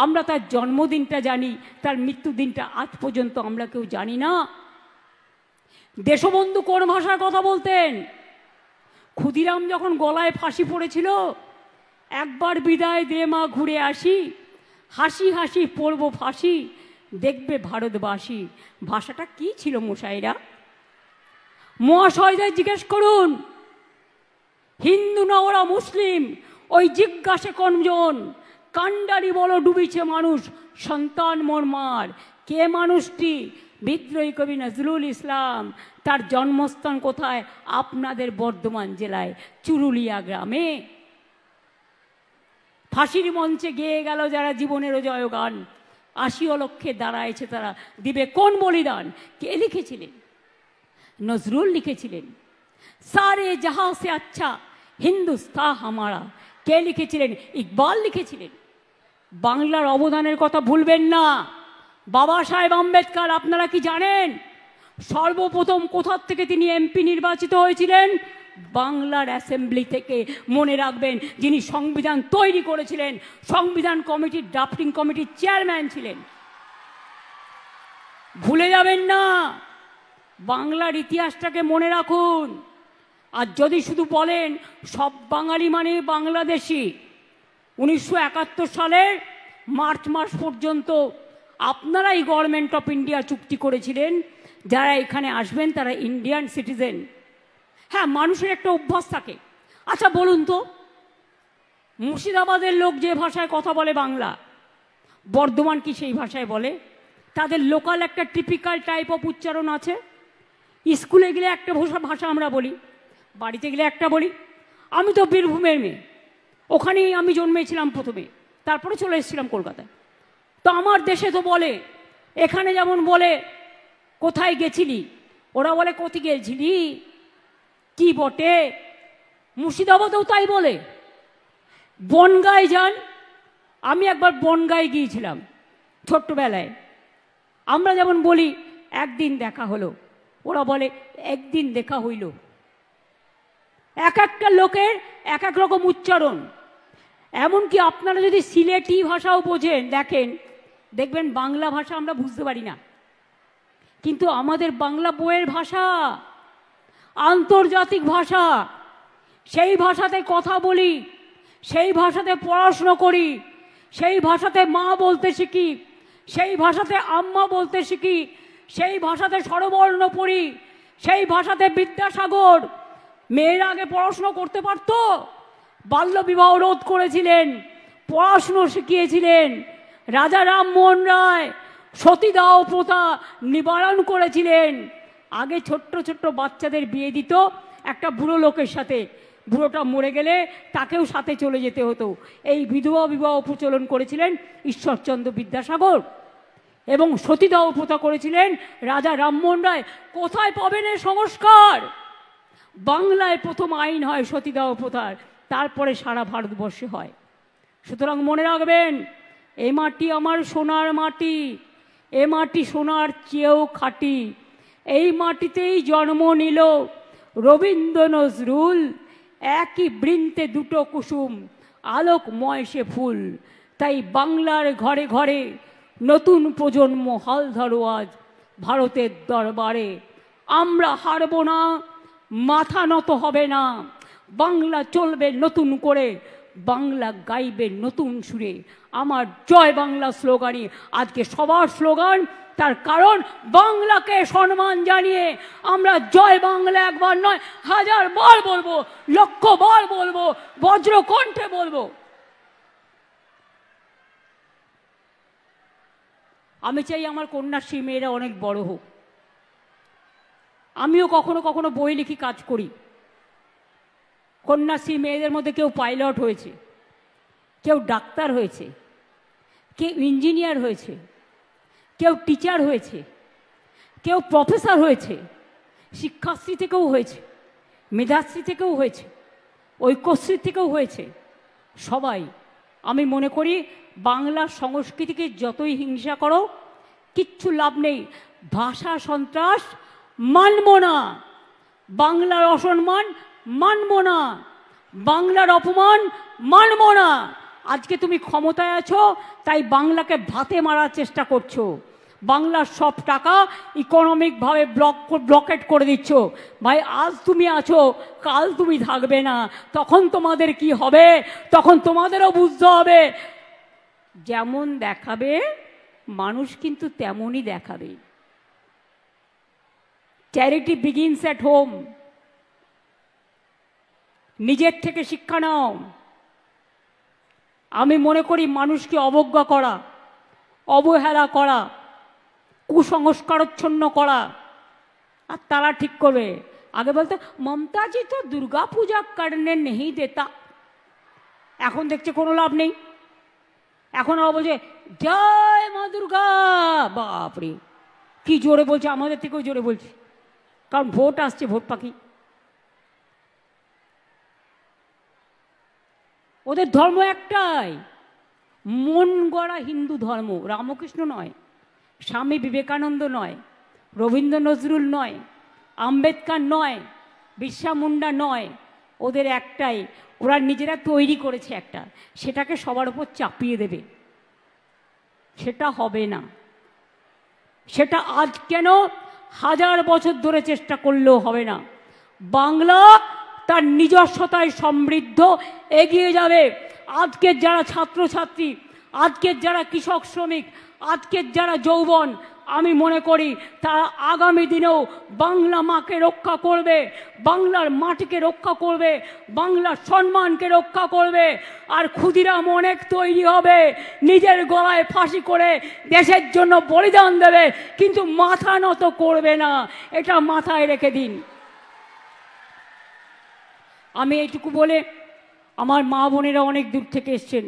Speaker 2: আমরা তার জন্মদিনটা জানি, তার মৃত্যুদিনটা আজ পর্যন্ত আমরা কেউ জানি না। দেশবন্ধু কোন ভাষায় কথা বলতেন? ক্ষুদিরাম যখন গলায় ফাঁসি পড়েছিল, একবার বিদায় দে মা ঘুরে আসি, হাসি হাসি পড়ব ফাঁসি, দেখবে ভারতবাসী। ভাষাটা কি ছিল মশাইরা? মহাশয়দের জিজ্ঞেস করুন, হিন্দু না ওরা মুসলিম? ওই জিজ্ঞাসে কোনজন? কান্ডারি বলো ডুবিছে মানুষ, সন্তান মোর মার। কে মানুষটি? বিদ্রোহী কবি নজরুল ইসলাম। তার জন্মস্থান কোথায়? আপনাদের বর্ধমান জেলায় চুরুলিয়া গ্রামে। ফাঁসির মঞ্চে গেয়ে গেল যারা জীবনেরও জয়গান, 80 লক্ষে দাঁড়াইছে তারা, দিবে কোন বলিদান? কে লিখেছিলেন? নজরুল লিখেছিলেন। সারে জাহাঁ সে আচ্ছা হিন্দুস্তান হামারা। কে লিখেছিলেন? ইকবাল লিখেছিলেন। বাংলার অবদানের কথা ভুলবেন না। বাবা সাহেব আম্বেদকর, আপনারা কি জানেন সর্বপ্রথম কোথার থেকে তিনি এমপি নির্বাচিত হয়েছিলেন? বাংলার অ্যাসেম্বলি থেকে। মনে রাখবেন, যিনি সংবিধান তৈরি করেছিলেন, সংবিধান কমিটির ড্রাফটিং কমিটির চেয়ারম্যান ছিলেন। ভুলে যাবেন না, বাংলার ইতিহাসটাকে মনে রাখুন। আর যদি শুধু বলেন সব বাঙালি মানে বাংলাদেশি, 1971 সালের মার্চ মাস পর্যন্ত আপনারাই গভর্নমেন্ট অফ ইন্ডিয়া চুক্তি করেছিলেন, যারা এখানে আসবেন তারা ইন্ডিয়ান সিটিজেন। হ্যাঁ, মানুষের একটা অভ্যাস থাকে। আচ্ছা বলুন তো, মুর্শিদাবাদের লোক যে ভাষায় কথা বলে বাংলা, বর্ধমান কি সেই ভাষায় বলে? তাদের লোকাল একটা টিপিক্যাল টাইপ অফ উচ্চারণ আছে। স্কুলে গেলে একটা ভাষা আমরা বলি, বাড়িতে গেলে একটা বলি। আমি তো বীরভূমের মেয়ে, ওখানেই আমি জন্মেছিলাম প্রথমে, তারপরে চলে এসেছিলাম কলকাতায়। তো আমার দেশে তো বলে, এখানে যেমন বলে কোথায় গেছিলি, ওরা বলে কোথায় গেছিলি, কি বটে। মুর্শিদাবাদেও তাই বলে। বনগাঁয় যান। আমি একবার বনগাঁয় গিয়েছিলাম ছোট্টবেলায়। আমরা যেমন বলি একদিন দেখা হলো, ওরা বলে একদিন দেখা হইল। এক একটা লোকের এক এক রকম উচ্চারণ। এমনকি আপনারা যদি সিলেটি ভাষাও বোঝেন, দেখবেন বাংলা ভাষা আমরা বুঝতে পারি না, কিন্তু আমাদের বাংলা বইয়ের ভাষা আন্তর্জাতিক ভাষা। সেই ভাষাতে কথা বলি, সেই ভাষাতে পড়াশুনো করি, সেই ভাষাতে মা বলতে শিখি, সেই ভাষাতে আম্মা বলতে শিখি, সেই ভাষাতে স্বরবর্ণ পড়ি, সেই ভাষাতে বিদ্যাসাগর মেয়েরা আগে পড়াশুনো করতে পারত, বাল্যবিবাহ রোধ করেছিলেন, পড়াশুনো শিখিয়েছিলেন। রাজা রামমোহন রায় সতীদাহ প্রথা নিবারণ করেছিলেন। আগে ছোট্ট ছোট্ট বাচ্চাদের বিয়ে দিত একটা বুড়ো লোকের সাথে, বুড়োটা মরে গেলে তাকেও সাথে চলে যেতে হতো। এই বিধবা বিবাহ প্রচলন করেছিলেন ঈশ্বরচন্দ্র বিদ্যাসাগর, এবং সতীদাহ প্রথা করেছিলেন রাজা রামমোহন রায়। কোথায় পাবেন এই সংস্কার? বাংলায় প্রথম আইন হয় সতীদাহ প্রথার, তারপরে সারা ভারতবর্ষে হয়। সুতরাং মনে রাখবেন, এ মাটি আমার সোনার মাটি, এ মাটি সোনার চেয়েও খাঁটি। এই মাটিতেই জন্ম নিল রবীন্দ্র নজরুল, একই বৃন্তে দুটো কুসুম, আলোকময় সে ফুল। তাই বাংলার ঘরে ঘরে নতুন প্রজন্ম হাল ধরো আজ ভারতের দরবারে। আমরা হারব না, মাথা নত হবে না। বাংলা চলবে নতুন করে, বাংলা গাইবে নতুন সুরে। আমার জয় বাংলা স্লোগানই আজকে সবার স্লোগান। তার কারণ বাংলাকে সম্মান জানিয়ে আমরা জয় বাংলা একবার নয়, 1000 বার বলবো, 1,00,000 বার বলবো, বজ্রকণ্ঠে বলবো। আমি চাই আমার কন্যাশ্রী মেয়েরা অনেক বড় হোক। আমিও কখনো কখনো বই লিখি, কাজ করি। কন্যাশ্রী মেয়েদের মধ্যে কেউ পাইলট হয়েছে, কেউ ডাক্তার হয়েছে, কেউ ইঞ্জিনিয়ার হয়েছে, কেউ টিচার হয়েছে, কেউ প্রফেসর হয়েছে, শিক্ষাশ্রী থেকেও হয়েছে, মেধাশ্রী থেকেও হয়েছে, ঐক্যশ্রী থেকেও হয়েছে। সবাই, আমি মনে করি বাংলা সংস্কৃতিকে যতই হিংসা করো কিচ্ছু লাভ নেই। ভাষা সন্ত্রাস মানব না, বাংলার অসম্মান মানব না, বাংলার অপমান মানব না। আজকে তুমি ক্ষমতায় আছো তাই বাংলাকে ভাতে মারার চেষ্টা করছো, বাংলার সব টাকা ইকোনমিকভাবে ব্লকেট করে দিচ্ছ। ভাই, আজ তুমি আছো, কাল তুমি থাকবে না, তখন তোমাদের কি হবে? তখন তোমাদেরও বুঝতে হবে। যেমন দেখাবে মানুষ কিন্তু তেমনই দেখাবে। Charity begins at home. নিজের থেকে শিক্ষা নাও। আমি মনে করি মানুষকে অবজ্ঞা করা, অবহেলা করা, কুসংস্কারচ্ছন্ন করা, আর তারা ঠিক করবে। আগে বলতে মমতাজি তো দুর্গা পূজা করনে নেই দেতা, এখন দেখছে কোনো লাভ নেই। এখন ওরা বলছে জয় মা দুর্গা। বাপরে কি জোরে বলছে, আমাদের থেকেও জোরে বলছে, কারণ ভোট আসছে, ভোট পাখি। ওদের ধর্ম একটাই, মন গড়া হিন্দু ধর্ম। রামকৃষ্ণ নয়, স্বামী বিবেকানন্দ নয়, রবীন্দ্র নজরুল নয়, আম্বেদকর নয়, বিরসা মুন্ডা নয়। ওদের একটাই, ওরা নিজেরা তৈরি করেছে একটা, সেটাকে সবার উপর চাপিয়ে দেবে। সেটা হবে না। সেটা আজ কেন, 1000 বছর ধরে চেষ্টা করলেও হবে না। বাংলা তার নিজস্বতায় সমৃদ্ধ এগিয়ে যাবে। আজকের যারা ছাত্রছাত্রী, আজকের যারা কৃষক শ্রমিক, আজকের যারা যৌবন, আমি মনে করি তারা আগামী দিনেও বাংলা মাকে রক্ষা করবে, বাংলার মাটিকে রক্ষা করবে, বাংলার সম্মানকে রক্ষা করবে। আর ক্ষুদিরাম অনেক তৈরি হবে, নিজের গলায় ফাঁসি করে দেশের জন্য বলিদান দেবে, কিন্তু মাথা নত করবে না। এটা মাথায় রেখে দিন। আমি এইটুকু বলে, আমার মা বোনেরা অনেক দূর থেকে এসছেন,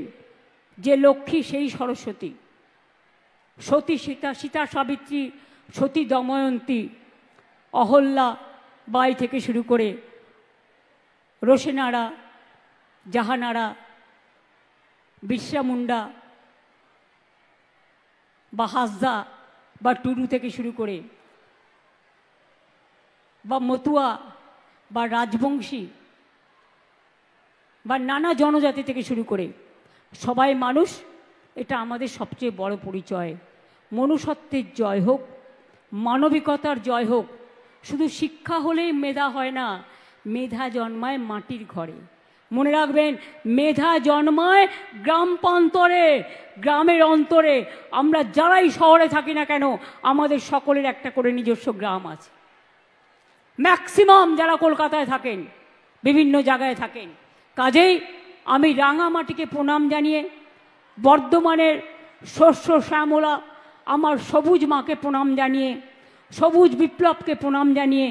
Speaker 2: যে লক্ষ্মী সেই সরস্বতী। সতী সীতা, সীতা সাবিত্রী, সতী দময়ন্তী, অহল্যা বাই থেকে শুরু করে রোশেনারা, জাহানারা, বিরসা মুন্ডা বা হাসদা বা টুডু থেকে শুরু করে বা মতুয়া বা রাজবংশী বা নানা জনজাতি থেকে শুরু করে সবাই মানুষ, এটা আমাদের সবচেয়ে বড় পরিচয়। মনুষ্যত্বের জয় হোক, মানবিকতার জয় হোক। শুধু শিক্ষা হলেই মেধা হয় না, মেধা জন্মায় মাটির ঘরে। মনে রাখবেন, মেধা জন্মায় গ্রাম প্রান্তরে, গ্রামের অন্তরে। আমরা যারাই শহরে থাকি না কেন, আমাদের সকলের একটা করে নিজস্ব গ্রাম আছে। ম্যাক্সিমাম যারা কলকাতায় থাকেন, বিভিন্ন জায়গায় থাকেন, কাজেই আমি রাঙামাটিকে প্রণাম জানিয়ে, বর্ধমানের শস্য শ্যামলা আমার সবুজ মাকে প্রণাম জানিয়ে, সবুজ বিপ্লবকে প্রণাম জানিয়ে,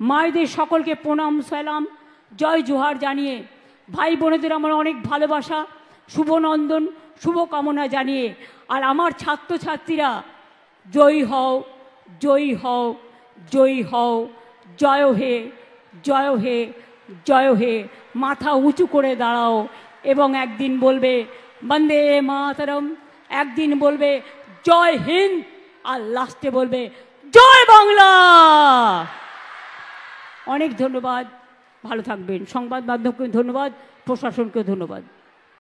Speaker 2: মায়েদের সকলকে প্রণাম সালাম জয় জোহার জানিয়ে, ভাই বোনেদের আমার অনেক ভালোবাসা, শুভনন্দন শুভকামনা জানিয়ে, আর আমার ছাত্রছাত্রীরা জয়ী হও, জয়ী হও, জয়ী হও, জয় হে, জয় হে, জয় হে। মাথা উঁচু করে দাঁড়াও এবং একদিন বলবে বন্দে মাতরম, একদিন বলবে জয় হিন্দ, আর লাস্টে বলবে জয় বাংলা। অনেক ধন্যবাদ, ভালো থাকবেন। সংবাদ মাধ্যমকে ধন্যবাদ, প্রশাসনকে ধন্যবাদ।